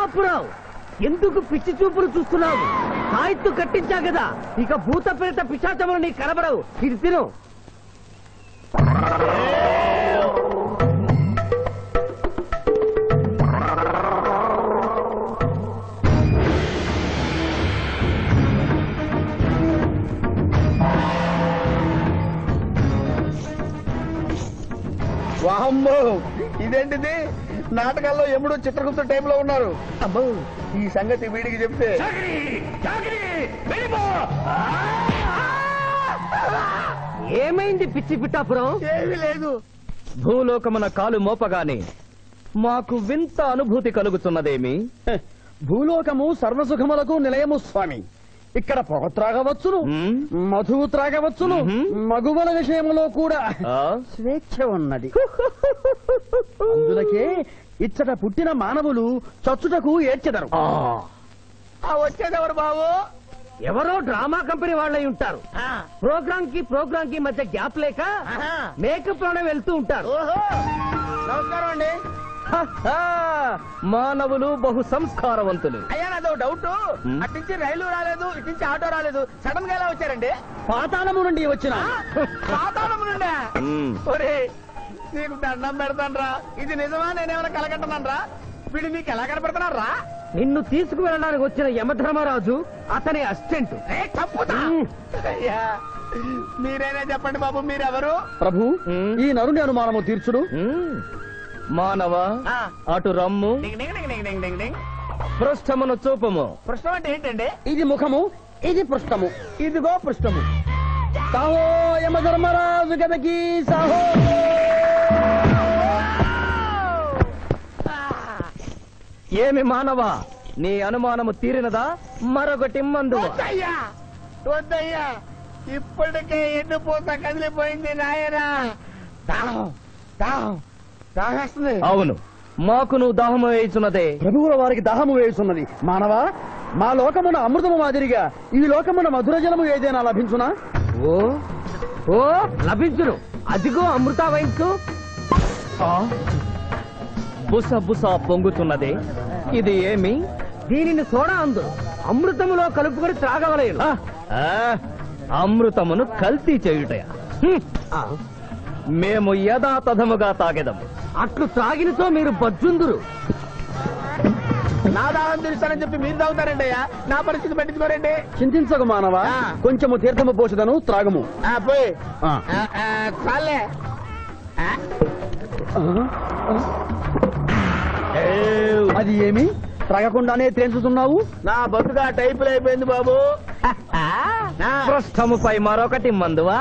బాపురావు, ఎందుకు పిచ్చి చూపులు చూస్తున్నావు? సాయిత్తు కట్టించా కదా, ఇక భూత ప్రేత పిశాచములు నీ కనబడవు. ఇది తిను. వామ్మో, ఇదేంటిది? నాటకాల్లో ఎముడు చిత్రగుప్త టైంలో ఉన్నారు. అమ్మో, ఈ సంగతి వీడికి చెప్తే ఏమైంది పిచ్చి పిట్టాపురం? ఏమీ లేదు. భూలోకమున కాలు మోపగానే మాకు వింత అనుభూతి కలుగుతున్నదేమి? భూలోకము సర్వసుఖములకు నిలయము స్వామి. ఇక్కడ పొగ త్రాగవచ్చును, మధువు త్రాగవచ్చును, మగువల విషయంలో కూడా స్వేచ్ఛ ఉన్నది. అందులకే ఇచ్చట పుట్టిన మానవులు చచ్చుటకు ఏడ్చెదరు. వచ్చేదెవరు బాబు? ఎవరో డ్రామా కంపెనీ వాళ్ళై ఉంటారు. ప్రోగ్రామ్ కి మధ్య గ్యాప్ లేక మేకప్ లోనే వెళ్తూ ఉంటారు. నమస్కారం అండి. మానవులు బహు సంస్కారవంతులు. అయ్యా, నాదో డౌట్. అట్నుంచి రైలు రాలేదు, ఇట్నుంచి ఆటో రాలేదు, సడన్ గా ఎలా వచ్చారండి? పాతాళము నుండి వచ్చిన. పాతాళము నుండి? ఒరే, నీకు దండం పెడతానరా. ఇది నిజమా? నేనేమైనా కలగంటున్నానరా? వీడు నీకు ఎలా కనపడుతున్నారా? నిన్ను తీసుకువెళ్ళడానికి వచ్చిన యమధర్మరాజు అతని అసిస్టెంట్. అయ్యా, మీరైనా చెప్పండి బాబు, మీరెవరు? ప్రభు, ఈ నరుని అనుమానము తీర్చుడు. మానవ, అటు రమ్ము, పృష్ఠమును చూపము. పృష్ఠం అంటే ఏంటండి? ఇది ముఖము, ఇది పృష్ఠము. ఇదిగో పృష్ఠము. సాహో యమధర్మరాజు గదకి సాహో. ఏమి మానవ, నీ అనుమానము తీరినదా? మరొకటి మందు. వద్దయ్యా, ఇప్పటికే ఎండిపోతా కదిలిపోయింది నాయనా. దాహం దాహం దాహేస్తుంది. అవును, మాకు నువ్వు దాహము వేయుచున్నదే. ప్రభువుల వారికి దాహము వేయుచున్నది. మానవా, మా లోకమున అమృతము మాదిరిగా ఈ లోకమున మధుర జలము ఏదైనా లభించునా? ఓ ఓ లభించును. అదిగో అమృత వయస్సు. బుస బుస పొంగుతున్నదే, ఇది ఏమి? దీనిని సోడా అందు అమృతములో కలుపుకొని త్రాగవలేను. అమృతమును కల్తీ చేయుటయా? మేము యథాతథముగా తాగెదము. అట్లు త్రాగినతో మీరు బజ్జుందురు. నా దాహం తీరుస్తానని చెప్పి మీరు తాగుతారండి అయ్యా. నా పరిస్థితి పట్టించుకోరండి. చింతించకు మానవా, కొంచెము తీర్థము పోషదను, త్రాగము. పోయి చాలే. అది ఏమి? త్రాగకుండానే తేల్చుతున్నావు? నా బతుగా టైపులు అయిపోయింది బాబు. పృష్ఠముపై మరొకటి మందువా?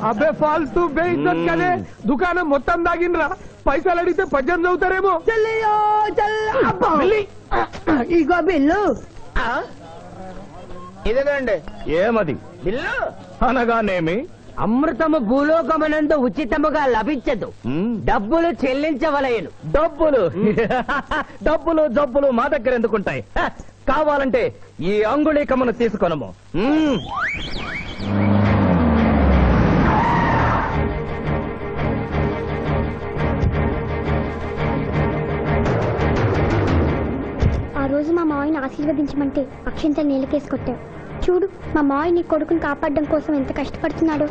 అబ్బే ఫాల్తూ బేయిజ్జత్ కదే. దుకాణం మొత్తం దాగినరా. పైసలు అడిగితే పద్యం చదువుతారేమో. ఇగో బిల్లు. ఇదేనండి. ఏమది? బిల్లు అనగానేమి? అమృతము భూలోకమునందు ఉచితముగా లభించదు, డబ్బులు చెల్లించవలయను. డబ్బులు డబ్బులు జబ్బులు మా దగ్గర ఎందుకుంటాయి? కావాలంటే ఈ అంగుళీకమును తీసుకొనము. ఆ రోజు మా మావయ్యని ఆశీర్వదించమంటే అక్షింతలు నీళ్ళకేసి కొట్టావు. చూడు, మా మావయ్య నీ కొడుకుని కాపాడడం కోసం ఎంత కష్టపడుతున్నాడు.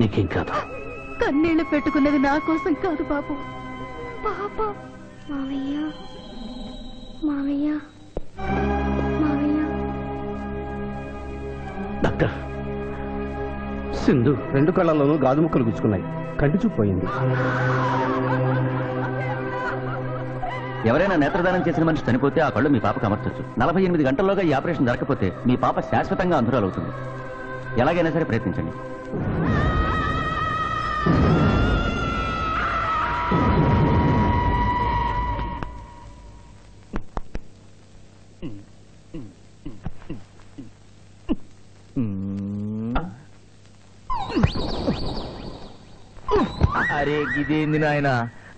నీకేం కాదు. కన్నీళ్లు పెట్టుకున్నది నా కోసం కాదు బాబు, పాప. మావయ్య మావయ్య మావయ్య. డాక్టర్, సింధు 2 కళ్ళల్లోనూ గాజు ముక్కలు గుచ్చుకున్నాయి, కంటి చూపు పోయింది. ఎవరైనా నేత్రదానం చేసిన మనిషి చనిపోతే ఆ కళ్ళు మీ పాపకు అమర్చొచ్చు. 48 గంటల్లోగా ఈ ఆపరేషన్ జరగకపోతే మీ పాప శాశ్వతంగా అంధురాలవుతుంది. ఎలాగైనా సరే ప్రయత్నించండి. అరే గిదేంది నాయన,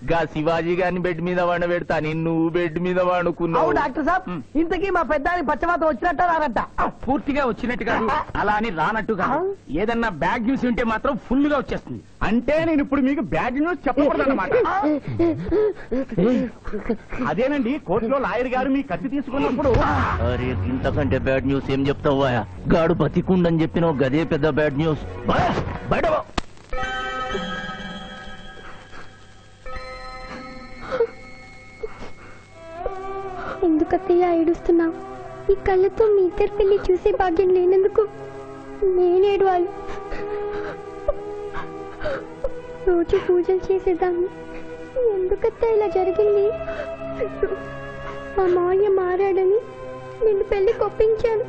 గా శివాజీ గారిని బెడ్ మీద వండబెడతా, నువ్వు బెడ్ మీద వండుకున్నావు. డాక్టర్ సాబ్, ఇంతకీ మా పెద్దానికి పచ్చవాతం వచ్చినట్ట రానట్ట? పూర్తిగా వచ్చినట్టు కాదు, అలా అని రానట్టు కాదు. ఏదన్నా బ్యాడ్ న్యూస్ ఉంటే మాత్రం ఫుల్ గా వచ్చేస్తుంది. అంటే నేను ఇప్పుడు మీకు బ్యాడ్ న్యూస్ చెప్పకూడదన్నమాట. అదేనండి, కోర్టులో లాయర్ గారు మీ కత్తి తీసుకున్నప్పుడు. అరే ఇంతకంటే బ్యాడ్ న్యూస్ ఏం చెప్తావా? గాడు బతికుండని చెప్పిన గదే పెద్ద బ్యాడ్ న్యూస్. బయట ఎందుకత్తయ్య ఏడుస్తున్నావు? ఈ కళ్ళతో మీ ఇద్దరి పెళ్లి చూసే భాగ్యం లేనందుకు నేనేడవాలి. రోజు పూజలు చేసేదాన్ని, ఎందుకత్తయ్య ఇలా జరిగింది? మా మావయ్య మారాడని నిన్ను పెళ్లి కొప్పించాను,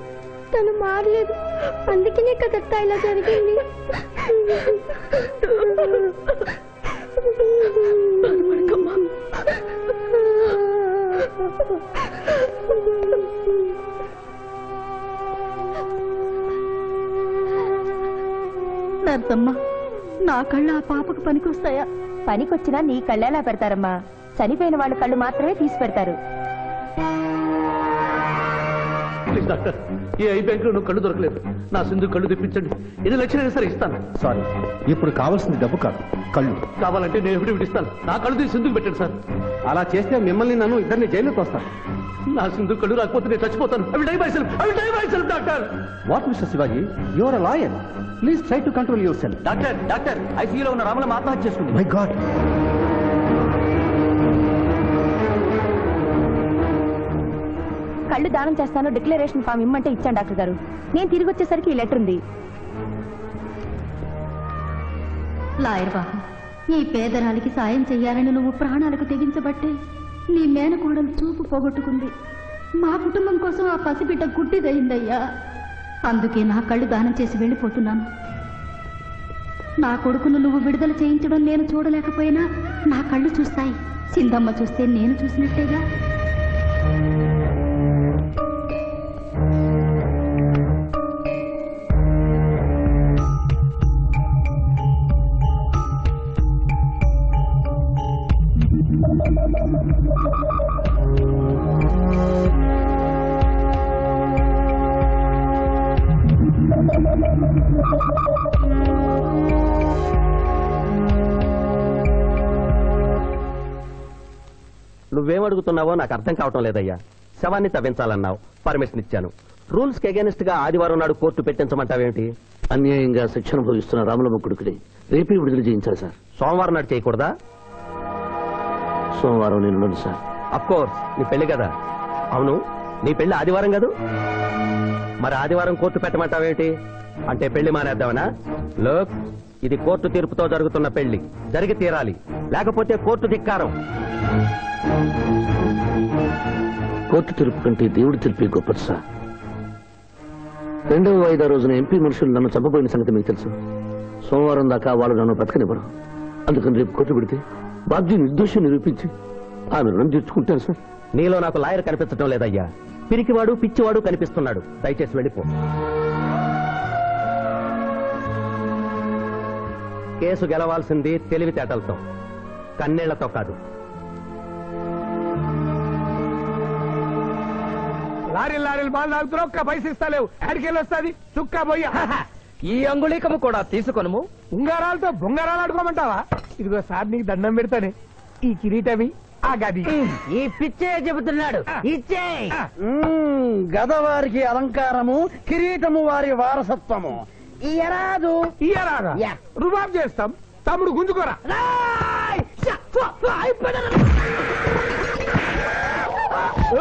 తను మారలేదు. అందుకనే కదత్తా ఇలా జరిగింది. నర్సమ్మ, నా కళ్ళు ఆ పాపకు పనికొస్తాయా? పనికొచ్చినా నీ కళ్ళెలా పెడతారమ్మా? చనిపోయిన వాళ్ళ కళ్ళు మాత్రమే తీసి పెడతారు. ప్లీజ్ డాక్టర్, ఈ ఐ బ్యాంక్ లో కళ్ళు దొరకలేదు. నా సింధు కళ్ళు తెప్పించండి. 8 లక్షలైనా సరే ఇస్తాను. సారీ, ఇప్పుడు కావాల్సింది డబ్బు కాదు, కళ్ళు. కావాలంటే నేను ఎప్పుడు ఇస్తాను. నా కళ్ళు తీసి సింధుకు పెట్టండి సార్. అలా చేస్తే మిమ్మల్ని నన్ను ఇద్దరిని జైల్లో తోస్తాను. నా సింధు కళ్ళు రాకపోతే నేను చచ్చిపోతాను. అవి die myself doctor. What mister Shivaji, you are a lawyer, please try to control yourself. Doctor ఐసీయూలో ఉన్న రాముల ఆత్మహత్య చేసుకుంది. My god. కళ్ళు దానం చేస్తాను డిక్లరేషన్ ఫామ్ ఇమ్మంటే ఇచ్చాను డాక్టర్ గారు. నేను తిరిగి వచ్చేసరికి ఈ లెటర్ ఉంది. లాయర్ బాబు, ఈ పేదరాలికి సాయం చెయ్యాలని నువ్వు ప్రాణాలకు తెగించబట్టే నీ మేనకోడలు చూపు పోగొట్టుకుంది. మా కుటుంబం కోసం ఆ పసిబిడ్డ గుడ్డిదయిందయ్యా. అందుకే నా కళ్ళు దానం చేసి వెళ్ళిపోతున్నాను. నా కొడుకును నువ్వు విడుదల చేయించడం నేను చూడలేకపోయినా నా కళ్ళు చూస్తాయి. సింధమ్మ చూస్తే నేను చూసినట్టేగా. నువ్వేం అడుగుతున్నావో నాకు అర్థం కావటం లేదయ్యా. శవాన్ని తవ్వించాలన్నావు, పర్మిషన్ ఇచ్చాను. రూల్స్ కి అగేనిస్ట్ గా ఆదివారం నాడు కోర్టు పెట్టించమంటావేంటి? అన్యాయంగా శిక్ష అనుభవిస్తున్న రాములమ్మ కొడుకుని రేపే విడుదల చేయించాలి సార్. సోమవారం నాడు చేయకూడదా? సోమవారం నేను సార్. అఫ్ కోర్స్, నీ పెళ్లి కదా. అవును, నీ పెళ్లి ఆదివారం కాదు. మరి ఆదివారం కోర్టు పెట్టమంటావేంటి? అంటే పెళ్లి మానేద్దామనా? లోక్, ఇది కోర్టు తీర్పుతో జరుగుతున్న పెళ్లి, జరిగి తీరాలి, లేకపోతే కోర్టు ధిక్కారం. కోర్టు తీర్పు కంటే దేవుడి తీర్పే గొప్పది సార్. 2వ వాయిదా రోజున ఎంపీ మనుషులు నన్ను చంపబోయిన సంగతి మీకు తెలుసు. సోమవారం దాకా వాళ్ళు నన్ను బ్రతకనివ్వరు. అందుకని రేపు కోర్టు పెడితే బాధ్యుని నిర్దోషం నిరూపించి ఆమె రుణం తీర్చుకుంటాను సార్. నీలో నాకు లాయర్ కనిపించడం లేదయ్యా. పిరికివాడు పిచ్చివాడు కనిపిస్తున్నాడు. దయచేసి వెళ్ళిపో. కేసు గెలవాల్సింది తెలివితేటలతో, కన్నీళ్లతో కాదు. లారీలు బాగా తాగుతున్నావు, ఒక్క పైసలు ఇస్తలేవు. ఆడికెళ్ళి వస్తుంది చుక్క పోయి. ఈ అంగుళీకము కూడా తీసుకొనుము. ఉంగరాలతో బొంగరాలు ఆడుకోమంటావా? ఇదిగో సార్, నీకు దండం పెడతానే. ఈ కిరీటమి, ఆ గది. ఈ పిచ్చే చెబుతున్నాడు. ఇచ్చే గదవారికి అలంకారము, కిరీటము వారి వారసత్వము. ఇయరాదు ఇయ్యరాదా యా. రుబాబ్ చేస్తాం తమ్ముడు గుంజుకోరా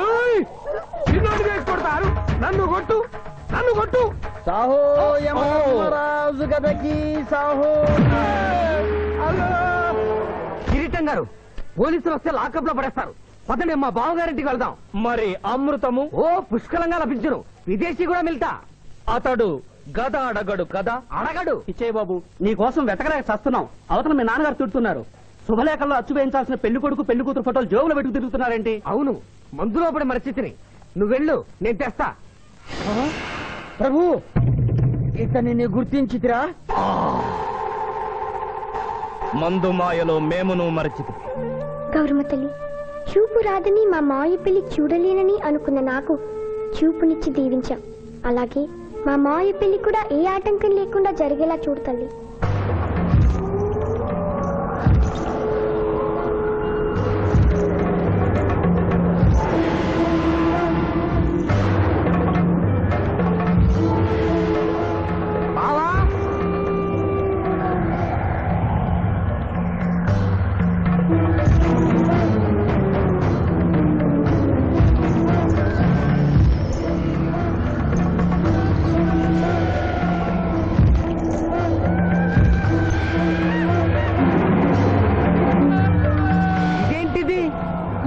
ఏయ్! చిన్నోడు చేసి కొడతారు నన్ను కొట్టు సాహో యమరాజు గదకి సాహో. కిరీటం గారు పోలీసులు వస్తే లాకప్ లో పడేస్తారు. పదండి మా బావగారింటికి వెళ్దాం. మరి అమృతము ఓ పుష్కలంగా లభించును. విదేశీ కూడా మిల్తా. అతడు గద అడగడు కదా. అడగడు ఇచ్చే బాబు నీ కోసం వెతకలేక చస్తున్నాం. అవతల మీ నాన్నగారు తిడుతున్నారు. శుభలేఖల్లో అచ్చు వేయించాల్సిన పెళ్లి కొడుకు పెళ్లి కూతురు ఫోటోలు జోబులు పెట్టుకు తిరుగుతున్నారేంటి? అవును మందులో పడి మరచితిని. నువ్వు వెళ్ళు నేను తెస్తా. ప్రభు ఇతనిని గుర్తించితిరా? మందు మాయలో మేమును మరచితి. గౌరమ్మ తల్లి, చూపు రాదని మా మావయ్య పెళ్లి చూడలేనని అనుకున్న నాకు చూపునిచ్చి దీవించాం. అలాగే మా మావయ్య పెళ్లి కూడా ఏ ఆటంకం లేకుండా జరిగేలా చూడు తల్లి.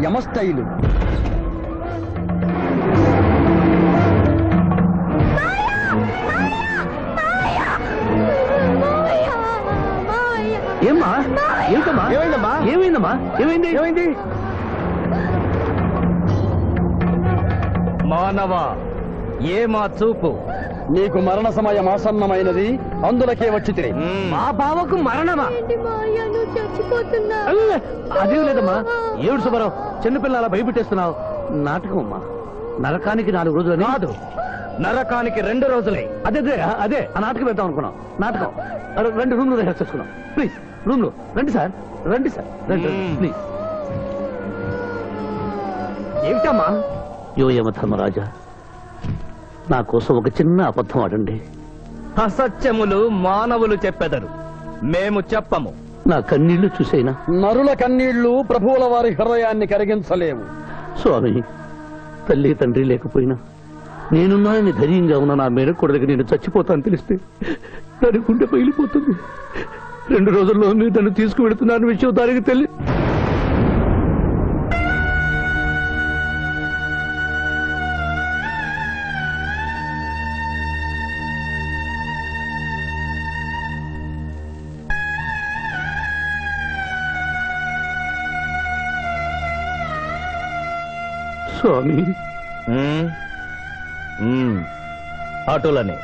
యమస్టైలు. ఏమ్మా ఏంటమ్మా ఏమైందమ్మా? ఏమైందమ్మా ఏమైంది మానవ ఏ మా చూపు. నీకు మరణ సమయం ఆసన్నమైనది, అందులకే వచ్చితే. మా బావకు మరణమా? చచ్చిపోతున్నా. అదే లేదమ్మా. ఏడు సుబ్బారావు చిన్నపిల్ల అలా భయపెట్టేస్తున్నావు. నాటకం అమ్మా. నరకానికి 4 రోజులు కాదు, నరకానికి 2 రోజులే. అదే అదే ఆ నాటకం పెడతాం అనుకున్నాం. నాటకం 2 రూమ్లు రిహార్స్ చేసుకున్నాం. ప్లీజ్ రూమ్ లో రండి సార్ రండి ప్లీజ్. ఏమిటమ్మా? యోయమ ధర్మరాజా, నా కోసం ఒక చిన్న అబద్ధం ఆడండి. అసత్యములు మానవులు చెప్పెదరు, మేము చెప్పము. నా కన్నీళ్లు చూసైనా. నరుల కన్నీళ్లు ప్రభువుల వారి హృదయాన్ని కరిగించలేవు. స్వామి, తల్లి తండ్రి లేకపోయినా నేనున్నానని ధైర్యంగా ఉన్న నా మేనకోడలికి నేను చచ్చిపోతాను తెలిస్తే దాని గుండె పగిలిపోతుంది. 2 రోజుల్లో మీరు నన్ను తీసుకువెడుతున్నారని విషయం దానికి తెలియదు. స్వామి, అటులనే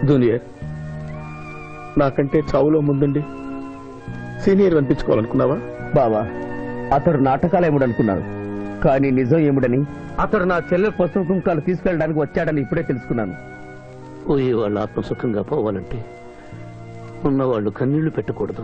జూనియర్, నాకంటే చావులో ముందండి సీనియర్ అనిపించుకోవాలనుకున్నావా? బావా, అతడు నాటకాలు ఏముడనుకున్నాడు, కానీ నిజం ఏముడని అతడు నా చెల్లె పసుపు కుంకాలు తీసుకెళ్ళడానికి వచ్చాడని ఇప్పుడే తెలుసుకున్నాను. పోయే వాళ్ళు ఆత్మసుఖంగా పోవాలంటే ఉన్నవాళ్ళు కన్నీళ్లు పెట్టకూడదు.